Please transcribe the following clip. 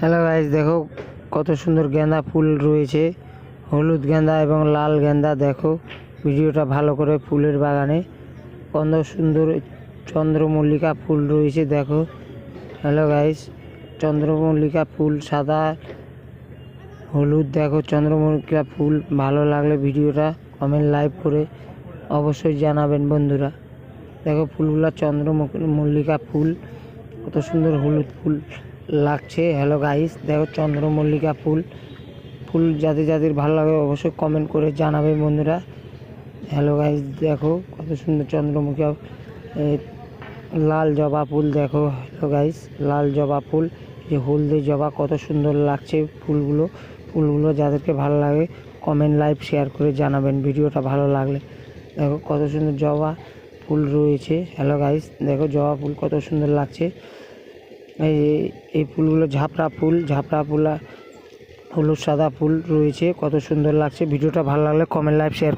Hello guys, দেখো কত সুন্দর গেঁদা ফুল রয়েছে, হলুদ গেঁদা এবং লাল গেঁদা। দেখো ভিডিওটা ভালো করে, ফুলের বাগানে কত সুন্দর চন্দ্রমল্লিকা ফুল রয়েছে। দেখো হ্যালো গাইস, চন্দ্রমল্লিকা ফুল সাদা হলুদ। দেখো চন্দ্রমল্লিকা ফুল, ভালো লাগলে ভিডিওটা কমেন্ট লাইক করে অবশ্যই জানাবেন বন্ধুরা। দেখো ফুলগুলা চন্দ্রমল্লিকা ফুল, কত সুন্দর হলুদ ফুল লাগছে। হ্যালো গাইস, দেখো চন্দ্রমল্লিকা ফুল যাদের যাদের ভালো লাগে অবশ্যই কমেন্ট করে জানাবে বন্ধুরা। হ্যালো গাইস, দেখো কত সুন্দর চন্দ্রমুখী লাল জবা ফুল। দেখো হ্যালো গাইস, লাল জবা ফুল, যে হলদে জবা, কত সুন্দর লাগছে ফুলগুলো যাদেরকে ভালো লাগে কমেন্ট লাইভ শেয়ার করে জানাবেন ভিডিওটা ভালো লাগলে। দেখো কত সুন্দর জবা ফুল রয়েছে। হ্যালো গাইস, দেখো জবা ফুল কত সুন্দর লাগছে। এই ফুলগুলো ঝাপড়া ফুল হলুদ সাদা ফুল রয়েছে, কত সুন্দর লাগছে। ভিডিওটা ভালো লাগলে কমেন্ট লাইভ শেয়ার করে